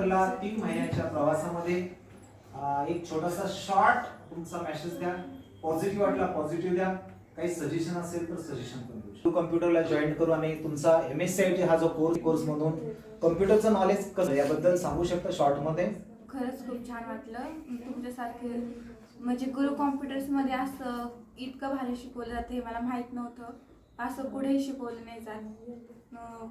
कॉम्प्युटरला 3 महिन्याच्या प्रवासामध्ये एक छोटासा शॉर्ट तुमचा मेसेज द्या. पॉझिटिव्ह वाटला पॉझिटिव्ह द्या, काही सजेशन असेल तर सजेशन पण देऊ शकता. कॉम्प्युटरला जॉईन करू आणि तुमचा MSCIT हा जो कोर्स मधून कॉम्प्युटरचं नॉलेज कसं याबद्दल सांगू शकता शॉर्ट मध्ये? खरंच खूप छान वाटलं. तुमच्यासारखे म्हणजे गुरु कॉम्प्युटर्समध्ये असं इतकं भारी शिकवलं जातं हे मला माहीत नव्हतं. असं कुठेही शिकवलं नाही जात.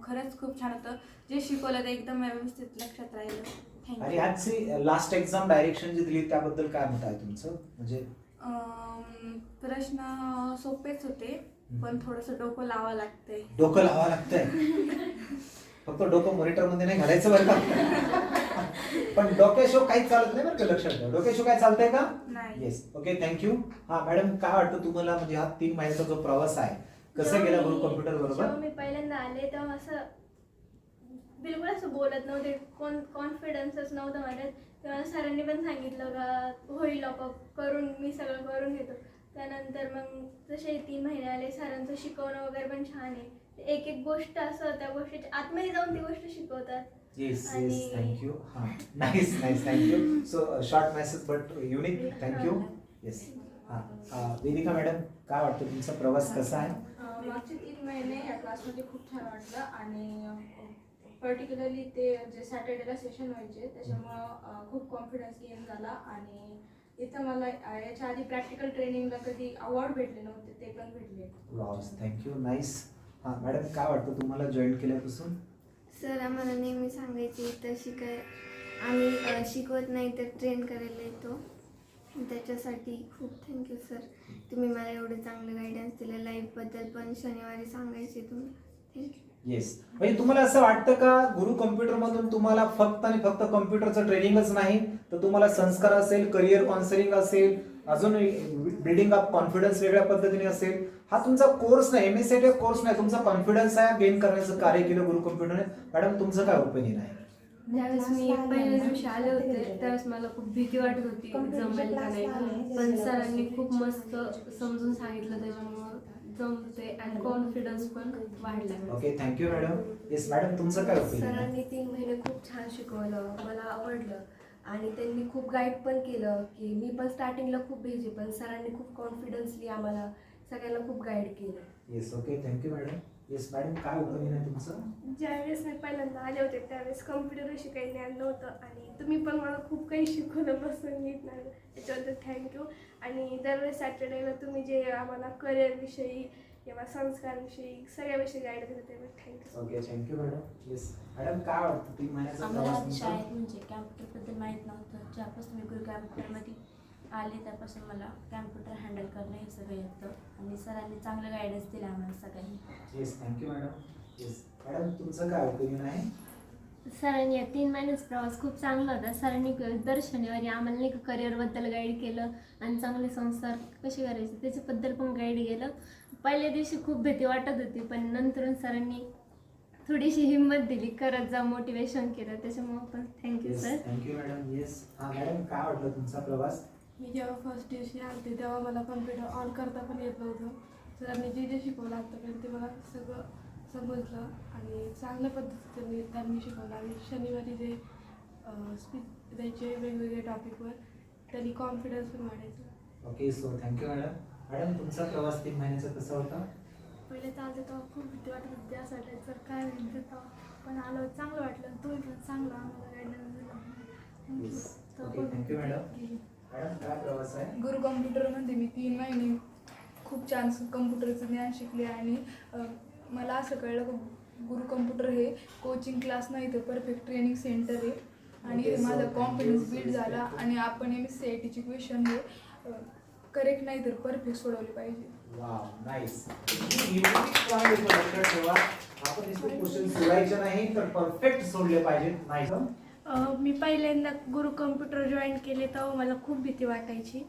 खरंच खूप छान होतं. जे शिकवलं ते एकदम व्यवस्थित लक्षात राहिलं. आणि थँक्यू. आजची लास्ट एक्झाम डायरेक्शन जी दिली त्याबद्दल काय मत आहे तुमचं? म्हणजे प्रश्न सोपेच होते पण थोडंसं डोकं लावावं लागतंय. डोकं लावावं लागतंय. फक्त डोकं मॉनिटर मध्ये नाही घालायचं बरं का. पण डोक्याशिवाय काहीच चालत नाही बरं का, लक्षात ठेवा. डोक्याशिवाय काय चालतंय का? नाही. येस. Okay, thank you. हा मॅडम, काय वाटतं तुम्हाला म्हणजे हा 3 महिन्याचा जो प्रवास आहे कसा गेला गुरु कॉम्प्युटर बरोबर? जेव्हा मी पहिल्यांदा आले तेव्हा असं बिलकुल असं बोलत नव्हते, कॉन्फिडन्सच नव्हतं माझ्यात. तेव्हा सरांनी पण सांगितलं का होईल करून, मी सगळं करून घेतो. त्यानंतर मग जसे 3 महिने आले, सरांचं शिकवणं वगैरे पण छान आहे. एक एक गोष्ट असं त्या गोष्टीच्या आतमध्ये जाऊन ती गोष्ट शिकवतात. Yes yes, thank you. हा, nice nice, thank you. So short message but unique. Thank you. Yes. हा, वेदिका मॅडम, काय वाटतं तुमचा प्रवास कसा आहे? मागचे 3 महिने या क्लासमध्ये खूप छान वाटलं आणि पर्टिक्युलरली ते जे सॅटर्डेला सेशन व्हायचे त्याच्यामुळं खूप कॉन्फिडन्स गेन झाला. आणि इथं मला याच्या आधी प्रॅक्टिकल ट्रेनिंगला कधी अवॉर्ड भेटले नव्हते, ते पण भेटले. Wow, thank you. नाईस. हा मॅडम, काय वाटतं तुम्हाला जॉईन केल्यापासून? सर आम्हाला नेहमी सांगायचे इथं आम्ही शिकवत नाही तर ट्रेन करायला येतो. त्याच्यासाठी खूप थँक्यू सर. तुम्ही मला एवढं चांगलं गायडन्स दिलं. लाईफबद्दल पण शनिवारी सांगायचे तुम्ही. थँक्यू. येस. म्हणजे तुम्हाला असं वाटतं का गुरु कॉम्प्युटर मधून तुम्हाला फक्त आणि फक्त कॉम्प्युटरचं ट्रेनिंगच नाही तर तुम्हाला संस्कार असेल, करिअर काउन्सिलिंग असेल, अजून बिल्डिंग अप कॉन्फिडन्स वेगळ्या पद्धतीने असेल, हा तुमचा कोर्स नाही, MSCIT कोर्स नाही, तुमचा कॉन्फिडन्स आहे गेन करण्याचं कार्य केलं गुरु कॉम्प्युटरने. मॅडम, तुमचं काय ओपिनियन आहे? ज्यावेळेस मी पहिल्या दिवशी आले होते त्यावेळेस मला खूप भीती वाटत होती जमेल का नाही, पण सरांनी खूप मस्त समजून सांगितलं त्याच्यामुळं जमते आणि कॉन्फिडन्स पण वाढला. Okay, thank you madam. Yes madam, तुमचं काय ओपिनियन? सरांनी 3 महिने खूप छान शिकवलं, मला आवडलं आणि त्यांनी खूप गाईड पण केलं. की मी पण स्टार्टिंगला खूप भेजे, पण सरांनी खूप कॉन्फिडन्सली आम्हाला सगळ्यांना खूप गाईड केलं. Yes. Okay, thank you madam. Yes madam, काय ओपिनियन आहे तुमचं? ज्यावेळेस मी पहिल्यांदा आले होते त्यावेळेस कम्प्युटरविषयी काही ज्ञान नव्हतं आणि तुम्ही पण मला खूप काही शिकवलं बसून नीट नाही, त्याच्याबद्दल थँक्यू. आणि दरवेळेस सॅटर्डेला तुम्ही जे आम्हाला करिअरविषयी किंवा संस्कारविषयी सगळ्याविषयी गाईड दिलं त्यामुळे thank you. Okay, thank you madam. Yes madam, काय वाटतं 3 महिन्याचा आम्हाला प्रवास तुमचा? शाळेत म्हणजे कॅम्प्युटरबद्दल माहीत नव्हतं. ज्यापासून मी गुरु कॅम्प्युटरमध्ये आले त्यापासून मला कॅम्प्युटर हँडल करणं हे सगळं येतं आणि सरांनी चांगलं गायडन्स दिलं आम्हाला सगळ्यांनी. Yes, thank you madam. Yes madam, तुमचं काय ओपिनियन आहे? सरांनी या 3 महिन्याचा प्रवास खूप चांगला होता. सरांनी दर शनिवारी आम्हाला नाही का करिअरबद्दल गाईड केलं आणि चांगले संस्कार कसे करायचे त्याच्याबद्दल पण गाईड केलं. पहिल्या दिवशी खूप भीती वाटत होती पण नंतर सरांनी थोडीशी हिंमत दिली, करत जा, मोटिवेशन केलं, त्याच्यामुळे पण thank you sir. Thank you madam. Yes. हा मॅडम, काय वाटलं तुमचा प्रवास? मी जेव्हा फर्स्ट दिवशी आले तेव्हा मला कम्प्युटर ऑन करता पण येत नव्हतं. सरांनी जे जे शिकवलं आतापर्यंत ते मला सगळं समजलं आणि चांगल्या पद्धतीने त्यांनी शिकवलं. आणि शनिवारी जे स्पीच द्यायचे वेगवेगळे टॉपिकवर त्यांनी कॉन्फिडन्स पण वाढायचं. Okay, so thank you madam. Madam, तुमचा प्रवास 3 महिन्याचा कसा होता? पहिले चालते तेव्हा खूप भीती वाटत होती, असं वाटायचं सर काय होईल तेव्हा, पण आलं चांगलं वाटलं. तुम्ही पण चांगलं आम्हाला गायडन्स दिलं. Yes. Okay, thank you madam. Madam, काय प्रवास आहे? गुरु कॉम्प्युटरमध्ये मी 3 महिने खूप छान कम्प्युटरचं ज्ञान शिकले आणि मला असं कळलं की गुरु कॉम्प्युटर हे कोचिंग क्लास नाही तर परफेक्ट ट्रेनिंग सेंटर आहे. आणि Okay, so माझा thank कॉन्फिडन्स you. बिल्ड झाला आणि आपण MSCITचे क्वेश्चन हे करेक्ट नाही तर परफेक्ट सोडवले पाहिजे. Wow, nice. युनिक पॉइंट आहे, लक्षात ठेवा. आपण नुसते क्वेश्चन सोडवायचे नाही तर परफेक्ट सोडले पाहिजेत. नाईस. मी पहिल्यांदा गुरु कम्प्युटर जॉईन केले तेव्हा मला खूप भीती वाटायची.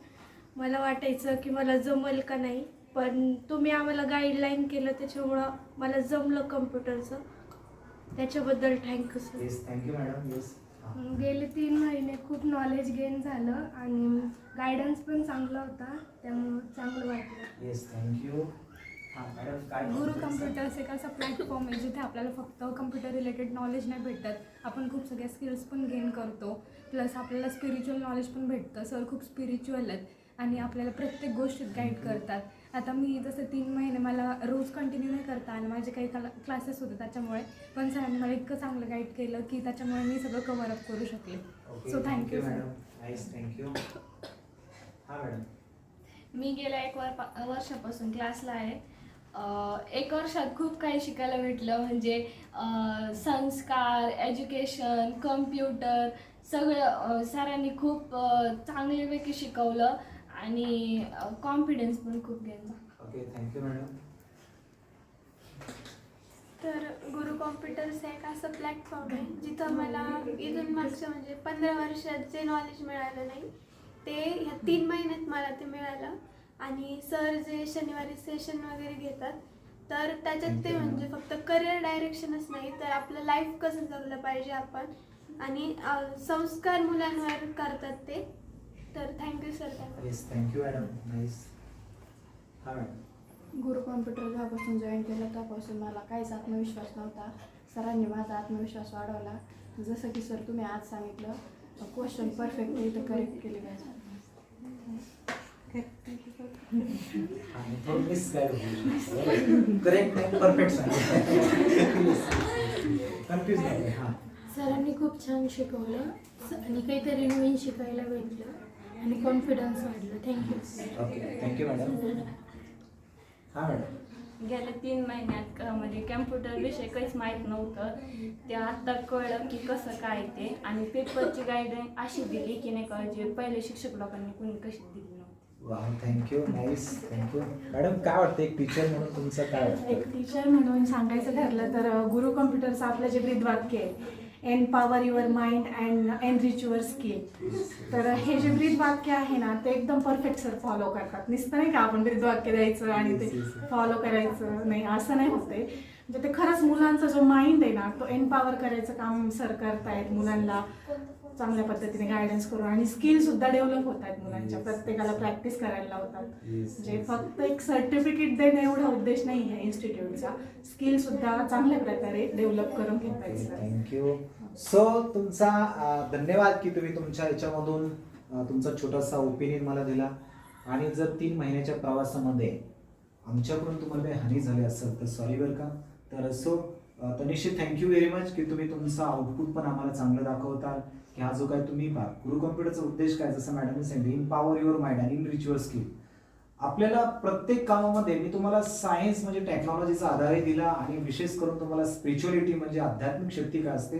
मला वाटायचं की मला जमेल का नाही, पण तुम्ही आम्हाला गाईडलाईन केलं त्याच्यामुळं मला जमलं कम्प्युटरचं, त्याच्याबद्दल thank you sir. Yes, thank you madam. Yes. गेले 3 महिने खूप नॉलेज गेन झालं आणि गायडन्स पण चांगला होता त्यामुळं चांगलं वाटलं. Yes, thank you. हां मॅडम काय गुरु कम्प्युटर्स एक असा प्लॅटफॉर्म आहे जिथे आपल्याला फक्त कम्प्युटर रिलेटेड नॉलेज नाही भेटत, आपण खूप सगळ्या स्किल्स पण गेन करतो, प्लस आपल्याला स्पिरिच्युअल नॉलेज पण भेटतं. सर खूप स्पिरिच्युअल आहेत आणि आपल्याला प्रत्येक गोष्टीत गाईड करतात. आता मी जसं 3 महिने मला रोज कंटिन्यू नाही करता आणि माझे काही क्लासेस होते त्याच्यामुळे, पण सरांनी मला इतकं चांगलं गाईड केलं की त्याच्यामुळे मी सगळं कव्हर अप करू शकले. So thank you sir. Madam. Nice, thank you. हां मॅडम. मी गेल्या 1 वर्षापासून क्लासला आहे. 1 वर्षात खूप काही शिकायला भेटलं, म्हणजे संस्कार, एज्युकेशन, कम्प्युटर सगळं सरांनी खूप चांगल्यापैकी शिकवलं आणि कॉन्फिडन्स पण खूप गेन झाला. Okay, thank you madam. तर गुरु कॉम्प्युटर्स एक असं प्लॅटफॉर्म आहे जिथं मला इथून मागच्या म्हणजे 15 वर्षात जे नॉलेज मिळालं नाही ते ह्या 3 महिन्यात मला ते मिळालं. आणि सर जे शनिवारी सेशन वगैरे घेतात तर त्याच्यात ते म्हणजे फक्त करिअर डायरेक्शनच नाही तर आपलं लाईफ कसं जगलं पाहिजे आपण आणि संस्कार मुलांवर करतात ते. तर thank you sir. Yes, thank you madam. Nice. हां मॅडम. गुरु कॉम्प्युटर जेव्हापासून जॉईन केलं तेव्हापासून मला काहीच आत्मविश्वास नव्हता. सरांनी माझा आत्मविश्वास वाढवला. जसं की सर तुम्ही आज सांगितलं, क्वेश्चन परफेक्ट इथं करेक्ट केले पाहिजे. आणि थोडं मिसगाईड होईल. करेक्ट नाही, परफेक्ट सांगितलं. कन्फ्यूज नाही. हां. सरांनी खूप छान शिकवलं आणि काहीतरी नवीन शिकायला भेटलं आणि कॉन्फिडन्स वाढलं. थँक्यू. Okay, thank you madam. हां मॅडम. गेल्या 3 महिन्यात म्हणजे कॅम्प्युटर विषय काहीच माहीत नव्हतं, ते आत्ता कळलं की कसं काय ते. आणि पेपरची गाईडलाईन अशी दिली की नाही का जे पहिले शिक्षक लोकांनी कुणी कशी दिली नव्हती. वाह, थँक्यू. Nice, thank you. मॅडम काय वाटतं एक टीचर म्हणून तुमचं काय वाटतं? एक टीचर म्हणून सांगायचं ठरलं तर गुरु कॉम्प्युटरचं आपलं जे ब्रीदवाक्य आहे, empower your mind and enrich your skill, तर हे जे ब्रीदवाक्य आहे ना ते एकदम परफेक्ट सर फॉलो करतात. नुसतं नाही का आपण ब्रीदवाक्य द्यायचं आणि ते फॉलो करायचं, नाही असं नाही होते. म्हणजे ते खरंच मुलांचा जो माइंड आहे ना तो एम्पावर करायचं काम सर करतायत, मुलांना चांगल्या पद्धतीने गायडन्स करून आणि स्किलसुद्धा डेव्हलप होत आहेत मुलांच्या. प्रत्येकाला प्रॅक्टिस करायला लावतात. म्हणजे फक्त एक सर्टिफिकेट देणं एवढा उद्देश नाही आहे इन्स्टिट्यूटचा, स्किलसुद्धा चांगल्या प्रकारे डेव्हलप करून घेता येईल. थँक्यू. सो तुमचा धन्यवाद की तुम्ही तुमच्या याच्यामधून तुमचा छोटासा ओपिनियन मला दिला. आणि जर 3 महिन्याच्या प्रवासामध्ये आमच्याकडून तुम्हाला काही हानी झाली असेल तर सॉरी बरं का. तर सो निश्चित थँक्यू व्हेरी मच की तुम्ही तुमचा आउटपुट पण आम्हाला चांगलं दाखवताल की हा जो काय तुम्ही गुरु कॉम्प्युटरचा उद्देश काय, जसं मॅडमने सांगितलं, एम्पावर युअर माइंड आणि इनरिच युअर स्किल. आपल्याला प्रत्येक कामामध्ये मी तुम्हाला सायन्स म्हणजे टेक्नॉलॉजीचा आधारही दिला आणि विशेष करून तुम्हाला स्पिरिच्युअलिटी म्हणजे आध्यात्मिक शक्ती काय असते.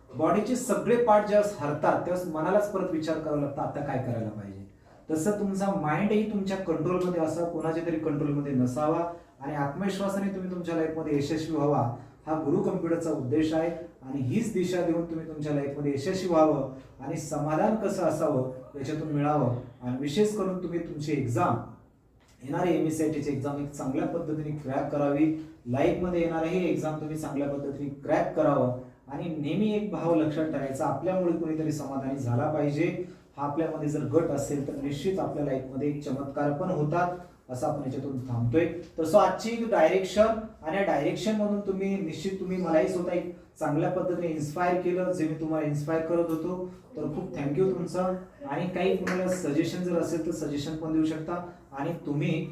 बॉडीचे सगळे पार्ट जेव्हा हरतात तेव्हा मनालाच परत विचार करावा लागतो आता काय करायला पाहिजे. तसं तुमचा माइंडही तुमच्या कंट्रोलमध्ये असावा, कोणाच्या तरी कंट्रोलमध्ये नसावा आणि आत्मविश्वासाने तुम्ही तुमच्या लाईफमध्ये यशस्वी व्हावा हा गुरु कम्प्युटरचा उद्देश आहे. आणि हीच दिशा देऊन तुम्ही तुमच्या लाईफमध्ये यशस्वी व्हावं आणि समाधान कसं असावं याच्यातून मिळावं. आणि विशेष करून तुम्ही तुमची एक्झाम येणारी MSCITची एक्झाम एक चांगल्या पद्धतीने क्रॅक करावी. लाईफमध्ये येणारही एक्झाम तुम्ही चांगल्या पद्धतीने क्रॅक करावं. आणि नेहमी एक भाव लक्षात ठेवायचा, आपल्यामुळे कोणीतरी समाधानी झाला पाहिजे. हा आपल्यामध्ये जर गट असेल तर निश्चित आपल्या लाईफमध्ये एक चमत्कार पण होतात, असं आपण याच्यातून थांबतोय. तर सो आजची डायरेक्शन आणि या डायरेक्शन मधून तुम्ही मलाही स्वतः एक चांगल्या पद्धतीने इन्स्पायर केलं, जे मी तुम्हाला इन्स्पायर करत होतो. तर खूप थँक्यू तुमचं. आणि काही तुम्हाला सजेशन जर असेल तर सजेशन पण देऊ शकता. आणि तुम्ही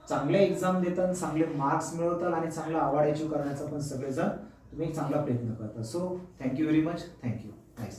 चांगल्या एक्झाम देताना चांगले मार्क्स मिळवताल आणि चांगला अवॉर्ड अचीव्ह करण्याचा पण सगळेजण तुम्ही एक चांगला प्रयत्न करता. So thank you very much. Thank you. Nice.